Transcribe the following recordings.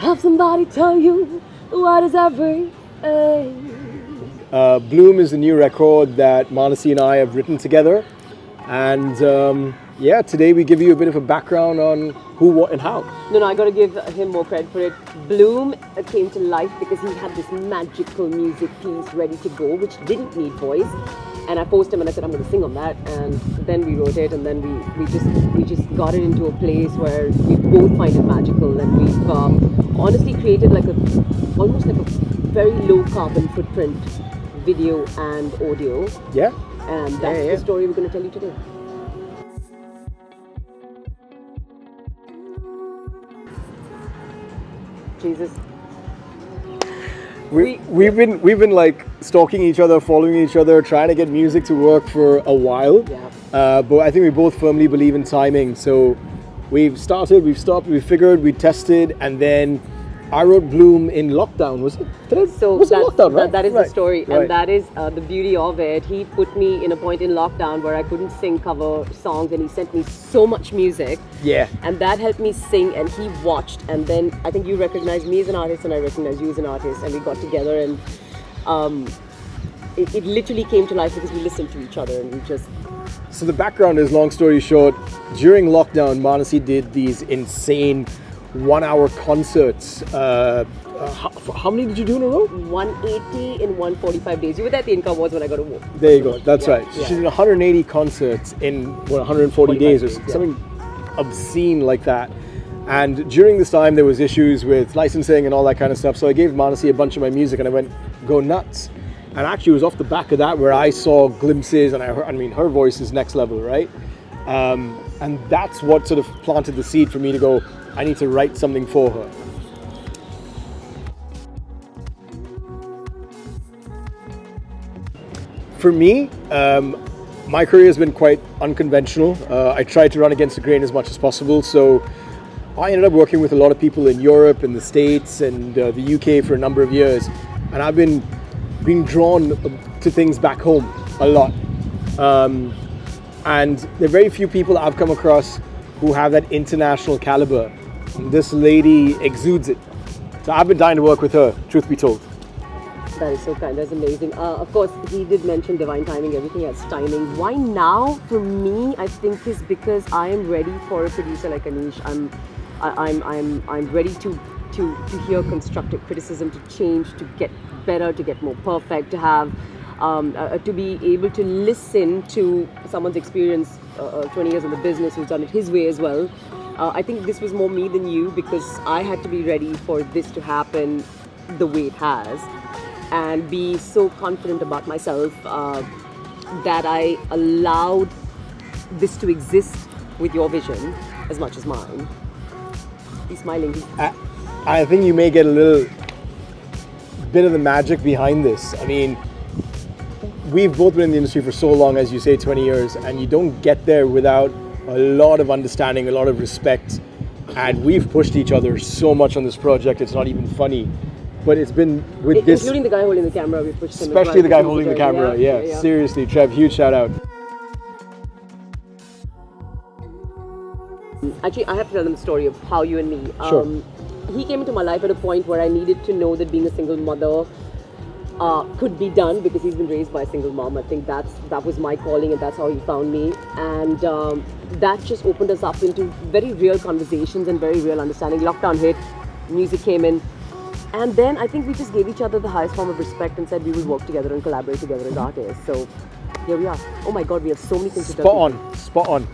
Have somebody tell you what is everything. Bloom is the new record that Manasi and I have written together. And yeah, today we give you a bit of a background on who, what, and how. No, I gotta give him more credit for it. Bloom came to life because he had this magical music piece ready to go, which didn't need voice. And I forced him and I said, I'm gonna sing on that. And then we wrote it, and then we just got it into a place where we both find it magical. And we've honestly created almost like a very low carbon footprint video and audio. Yeah. And that's the story we're gonna tell you today. Jesus. We've been like stalking each other, following each other, trying to get music to work for a while. Yeah. But I think we both firmly believe in timing. So we've started, we've stopped, we figured, we tested, and then I wrote Bloom in lockdown. Was it? Lockdown, right? That is the story, Right. and that is the beauty of it. He put me in a point in lockdown where I couldn't sing cover songs, and he sent me so much music. Yeah. And that helped me sing, and he watched, and then I think you recognized me as an artist, and I recognized you as an artist, and we got together, and it literally came to life because we listened to each other, and we just... So the background is, long story short, during lockdown, Manasi did these insane 1-hour concerts. How many did you do in a row? 180 in 145 days. You were there at the Inca Awards when I got a award. There you go. That's right. Yeah. She did 180 concerts in 140 days or something obscene like that. And during this time, there was issues with licensing and all that kind of stuff. So I gave Manasi a bunch of my music, and I went, go nuts. And actually, it was off the back of that where I saw glimpses, and I mean, her voice is next level, right? And that's what sort of planted the seed for me to go, I need to write something for her. For me, my career has been quite unconventional. I tried to run against the grain as much as possible. So I ended up working with a lot of people in Europe, in the States, and the UK for a number of years. And I've been being drawn to things back home a lot. And there are very few people I've come across who have that international caliber. And this lady exudes it. So I've been dying to work with her, truth be told. That is so kind. That's amazing. Of course, he did mention divine timing. Everything has timing. Why now? For me, I think is because I am ready for a producer like Anish. I'm ready to hear constructive criticism, to change, to get better, to get more perfect, to have to be able to listen to someone's experience, 20 years in the business, who's done it his way as well. I think this was more me than you, because I had to be ready for this to happen the way it has, and be so confident about myself that I allowed this to exist with your vision as much as mine. He's smiling. I think you may get a little bit of the magic behind this. I mean, we've both been in the industry for so long, as you say, 20 years, and you don't get there without a lot of understanding, a lot of respect. And we've pushed each other so much on this project, it's not even funny. But it's been with this... Including the guy holding the camera, we pushed him. Especially the guy holding the camera, yeah. Seriously, Trev, huge shout out. Actually, I have to tell them the story of how you and me. Sure. He came into my life at a point where I needed to know that being a single mother could be done, because he's been raised by a single mom. I think that was my calling, and that's how he found me. And that just opened us up into very real conversations and very real understanding. Lockdown hit, music came in, and then I think we just gave each other the highest form of respect and said we will work together and collaborate together as artists. So here we are. Oh my God, we have so many things to talk about. Spot on.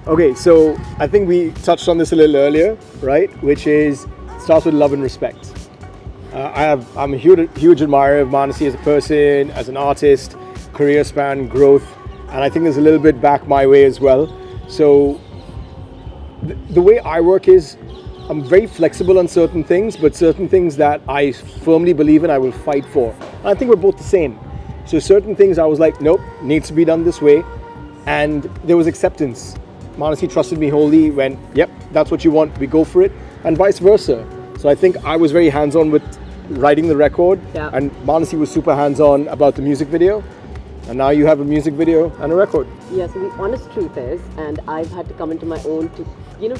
Okay, so I think we touched on this a little earlier, right? Which is, it starts with love and respect. I'm a huge admirer of Manasi as a person, as an artist, career span, growth, and I think there's a little bit back my way as well. So the way I work is, I'm very flexible on certain things, but certain things that I firmly believe in, I will fight for. And I think we're both the same. So certain things I was like, nope, needs to be done this way, and there was acceptance. Manasi trusted me wholly, went, yep, that's what you want, we go for it, and vice versa. So I think I was very hands-on with writing the record, and Manasi was super hands-on about the music video. And now you have a music video and a record. Yeah, so the honest truth is, and I've had to come into my own to,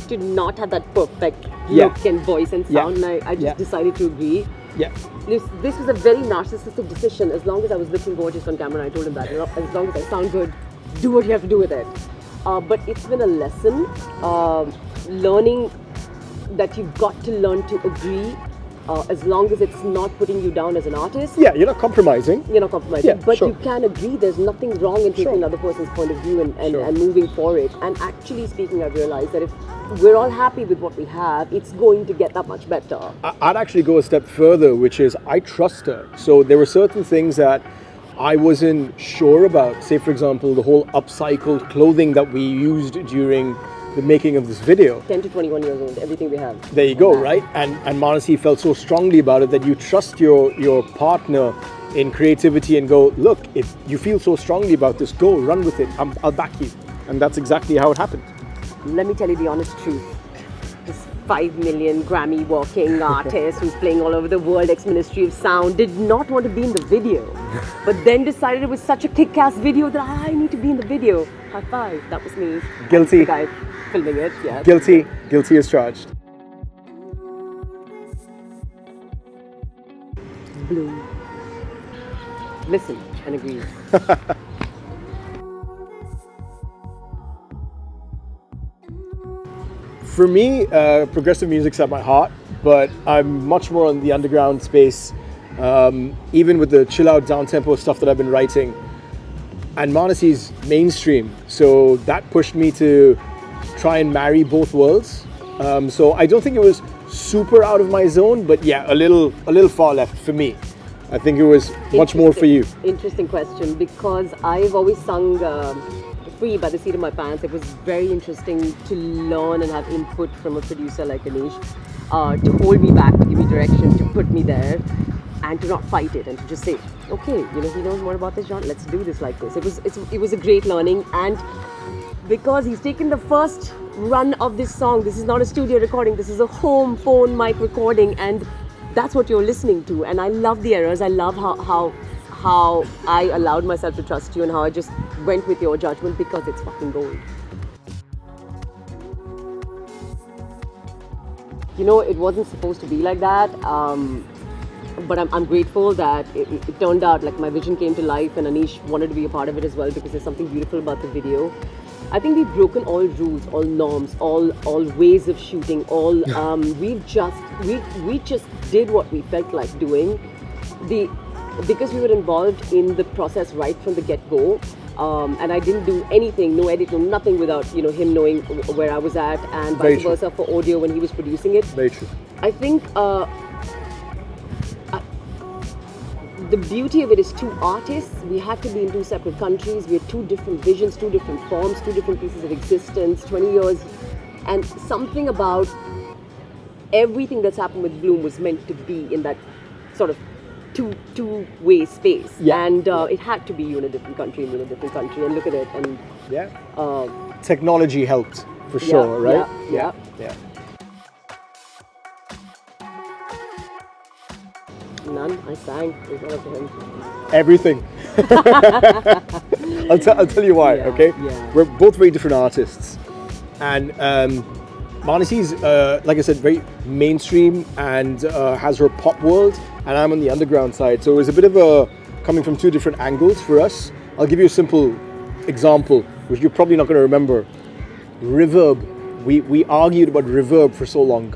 to not have that perfect look and voice and sound, and I just decided to agree. Yeah. This was a very narcissistic decision. As long as I was looking gorgeous on camera, I told him that, as long as I sound good, do what you have to do with it. But it's been a lesson, learning that you've got to learn to agree, as long as it's not putting you down as an artist. Yeah, you're not compromising. You're not compromising, Yeah, but sure. you can agree. There's nothing wrong in taking another person's point of view and moving for it. And actually speaking, I've realized that if we're all happy with what we have, it's going to get that much better. I'd actually go a step further, which is I trust her. So there were certain things that I wasn't sure about. Say, for example, the whole upcycled clothing that we used during the making of this video. 10 to 21 years old, everything we have. There you go, right? And Manasi felt so strongly about it that you trust your partner in creativity and go, look, if you feel so strongly about this, go run with it. I'll back you. And that's exactly how it happened. Let me tell you the honest truth. This 5 million Grammy walking artist who's playing all over the world, ex-Ministry of Sound, did not want to be in the video. But then decided it was such a kick-ass video that I need to be in the video. High five, that was me. Guilty. The guy filming it, yeah. Guilty as charged. Bloom. Listen and agree. For me, progressive music's at my heart, but I'm much more on the underground space, even with the chill out, down tempo stuff that I've been writing. And Manasi's mainstream, so that pushed me to try and marry both worlds. So I don't think it was super out of my zone, but yeah, a little far left for me. I think it was much more for you. Interesting question, because I've always sung free by the seat of my pants. It was very interesting to learn and have input from a producer like Anish, to hold me back, to give me direction, to put me there, and to not fight it, and to just say, okay, he knows more about this genre, let's do this like this. It was a great learning, and because he's taken the first run of this song, this is not a studio recording, this is a home phone mic recording, and that's what you're listening to. And I love the errors. I love how I allowed myself to trust you and how I just went with your judgment, because it's fucking gold. It wasn't supposed to be like that, but I'm grateful that it turned out like my vision came to life, and Anish wanted to be a part of it as well, because there's something beautiful about the video. I think we've broken all rules, all norms, all ways of shooting, all we just did what we felt like doing. Because we were involved in the process right from the get-go, and I didn't do anything, no edit, no nothing without him knowing where I was at, and vice versa for audio when he was producing it. Very true. I think the beauty of it is two artists. We had to be in two separate countries. We had two different visions, two different forms, two different pieces of existence, 20 years, and something about everything that's happened with Bloom was meant to be in that sort of two-way space. Yeah. And it had to be you in a different country, and me in a different country, and look at it. And technology helped for sure, right? Yeah. None. I sang. It was all up to him. Everything. I'll tell you why. Okay. Yeah. We're both very different artists, and Manasi's, like I said, very mainstream and has her pop world, and I'm on the underground side. So it was a bit of a coming from two different angles for us. I'll give you a simple example, which you're probably not going to remember. Reverb. We argued about reverb for so long.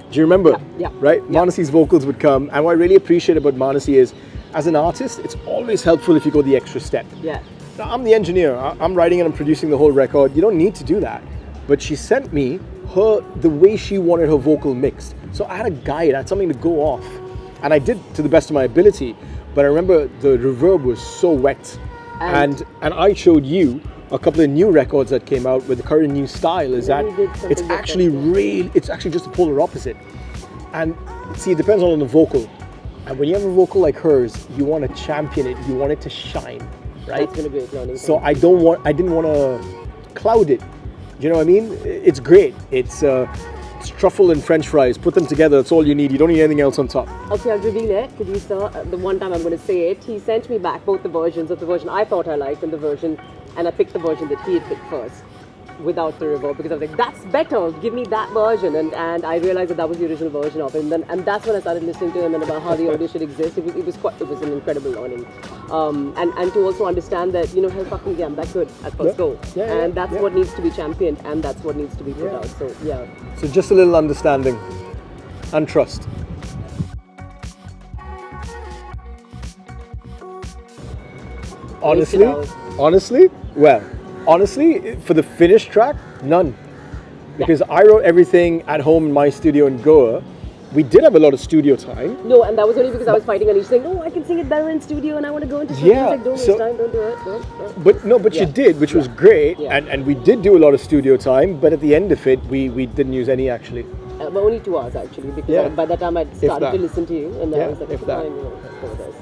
Do you remember? Yeah. Right? Yeah. Manasi's vocals would come, and what I really appreciate about Manasi is, as an artist, it's always helpful if you go the extra step. Yeah. Now, I'm the engineer. I'm writing and I'm producing the whole record. You don't need to do that. But she sent me the way she wanted her vocal mixed. So I had a guide, I had something to go off. And I did to the best of my ability. But I remember the reverb was so wet. And I showed you a couple of new records that came out with the current new style. Is that it's actually just the polar opposite. And see, it depends on the vocal. And when you have a vocal like hers, you want to champion it. You want it to shine, right? That's been a great learning. So I didn't want to cloud it. You know what I mean? It's great. It's to It's truffle and French fries. Put them together. That's all you need. You don't need anything else on top. Okay, I'll reveal it. Producer, the one time I'm going to say it, he sent me back both the versions of the version I thought I liked and the version, and I picked the version that he had picked first, without the reverb, because I was like, that's better, give me that version. And I realized that was the original version of it. And that's when I started listening to him and about how the audio should exist. It was an incredible learning. And to also understand that, hell fucking yeah, I'm that good at first go. And that's what needs to be championed, and that's what needs to be put out. So yeah. So just a little understanding and trust. Honestly, for the finished track, none. Because I wrote everything at home in my studio in Goa. We did have a lot of studio time. No, and that was only because I was fighting Anish saying, no, I can sing it better in studio and I want to go into studio. Yeah, Like, don't waste time, don't do it. But you did, which was great. And we did do a lot of studio time, but at the end of it, we didn't use any actually. But only 2 hours actually, because by that time I'd started to listen to you, and then I was like, okay, fine, go with this.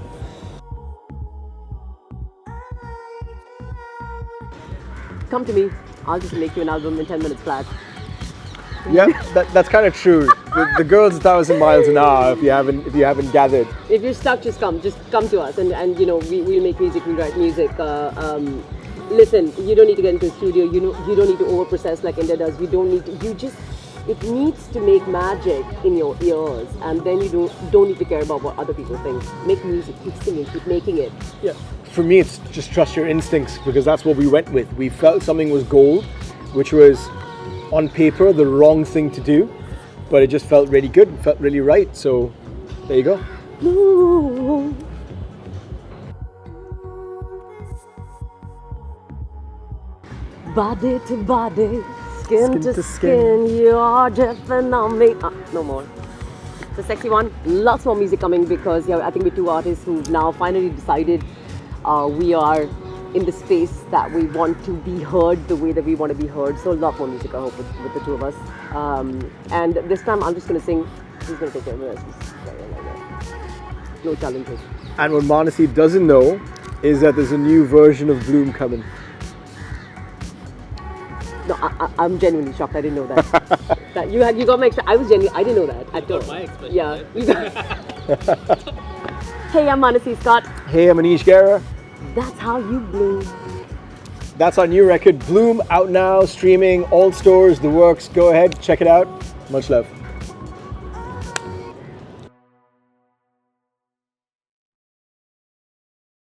Come to me, I'll just make you an album in 10 minutes flat. Yeah, that's kind of true. The girl's 1,000 miles an hour. If you haven't gathered. If you're stuck, just come to us, and we'll make music, we'll write music. Listen, you don't need to get into a studio. You don't need to overprocess like India does. You don't need to. It needs to make magic in your ears, and then you don't need to care about what other people think. Make music, keep singing, keep making it. Yeah. For me, it's just trust your instincts, because that's what we went with. We felt something was gold, which was on paper the wrong thing to do, but it just felt really good, felt really right. So there you go. Ooh. Body to body, skin to skin, you are different on me. No more. It's a sexy one. Lots more music coming, because I think we're 2 artists who've now finally decided we are in the space that we want to be heard the way that we want to be heard. So a lot more music, I hope, with the 2 of us. And this time I'm just going to sing. He's going to take care of the rest. No challenges. And what Manasi doesn't know is that there's a new version of Bloom coming. No, I'm genuinely shocked. I didn't know that. That you got my expression. I didn't know that at all. My expression. Yeah. Hey, I'm Manasi Scott. Hey, I'm Anish Gera. That's how you bloom. That's our new record, Bloom, out now, streaming, all stores, the works. Go ahead, check it out. Much love.